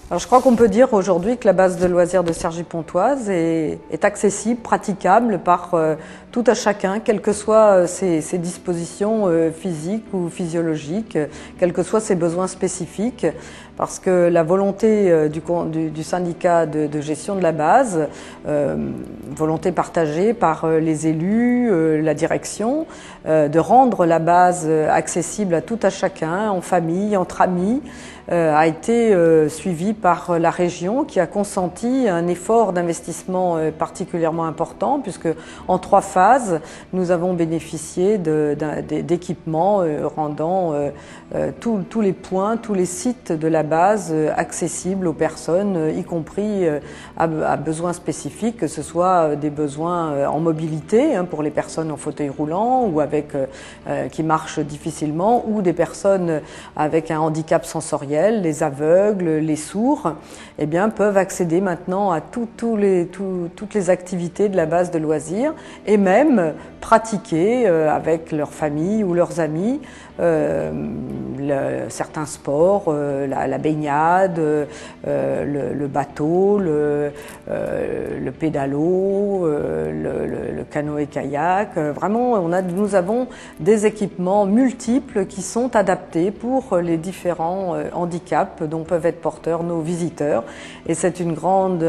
Alors, je crois qu'on peut dire aujourd'hui que la base de loisirs de Cergy-Pontoise est accessible, praticable par tout à chacun, quelles que soient ses dispositions physiques ou physiologiques, quels que soient ses besoins spécifiques, parce que la volonté du syndicat de gestion de la base, volonté partagée par les élus, la direction, de rendre la base accessible à tout à chacun, en famille, entre amis, a été suivi par la région qui a consenti un effort d'investissement particulièrement important puisque en 3 phases nous avons bénéficié d'équipements rendant tous les points, tous les sites de la base accessibles aux personnes, y compris à besoins spécifiques, que ce soit des besoins en mobilité pour les personnes en fauteuil roulant ou qui marchent difficilement, ou des personnes avec un handicap sensoriel. Les aveugles, les sourds, eh bien, peuvent accéder maintenant à toutes les activités de la base de loisirs et même pratiquer avec leur famille ou leurs amis certains sports, la baignade, le bateau, le pédalo, le canoë-kayak. Vraiment, nous avons des équipements multiples qui sont adaptés pour les différents handicaps dont peuvent être porteurs nos visiteurs. Et c'est une grande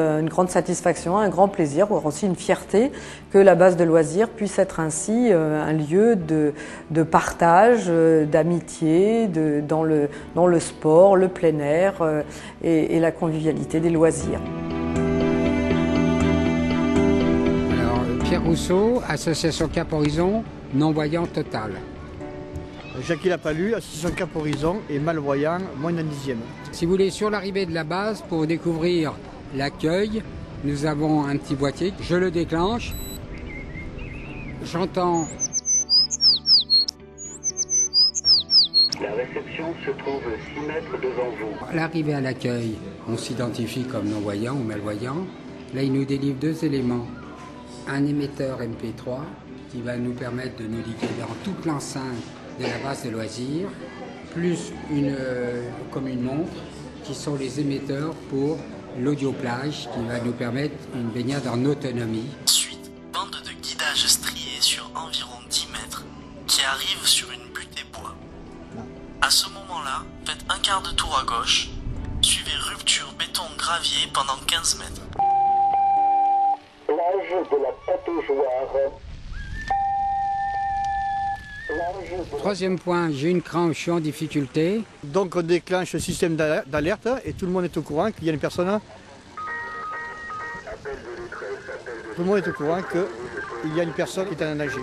satisfaction, un grand plaisir, voire aussi une fierté que la base de loisirs puisse être ainsi un lieu de partage, d'amitié, dans le sport, le plein air et la convivialité des loisirs. Alors, Pierre Rousseau, association Cap Horizon, non-voyant total. Jacques Lapalu, association Cap Horizon et malvoyant, moins d'un dixième. Si vous voulez, sur l'arrivée de la base, pour découvrir l'accueil, nous avons un petit boîtier. Je le déclenche. J'entends. La réception se trouve 6 mètres devant vous. À l'arrivée à l'accueil, on s'identifie comme non-voyant ou malvoyant. Là, il nous délivre 2 éléments. Un émetteur MP3 qui va nous permettre de nous liguer dans toute l'enceinte de la base de loisirs, plus comme une montre, qui sont les émetteurs pour l'audioplage, qui va nous permettre une baignade en autonomie. Ensuite, bande de guidage striée sur environ 10 mètres, qui arrive sur une butée bois. À ce moment-là, faites un quart de tour à gauche, suivez rupture béton-gravier pendant 15 mètres. Plage de la Pataugeoire. Troisième point, j'ai une crampe, je suis en difficulté. Donc on déclenche le système d'alerte et tout le monde est au courant qu'il y a une personne. Tout le monde est au courant qu'il y a une personne qui est en danger.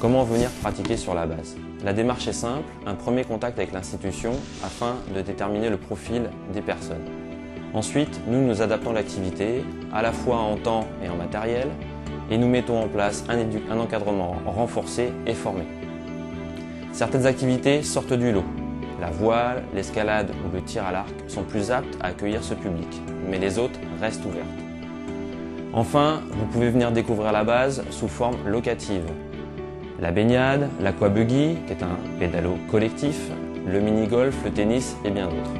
Comment venir pratiquer sur la base? La démarche est simple, un premier contact avec l'institution afin de déterminer le profil des personnes. Ensuite, nous adaptons l'activité, à la fois en temps et en matériel, et nous mettons en place un encadrement renforcé et formé. Certaines activités sortent du lot. La voile, l'escalade ou le tir à l'arc sont plus aptes à accueillir ce public, mais les autres restent ouvertes. Enfin, vous pouvez venir découvrir la base sous forme locative. La baignade, l'aquabuggy, qui est un pédalo collectif, le mini-golf, le tennis et bien d'autres.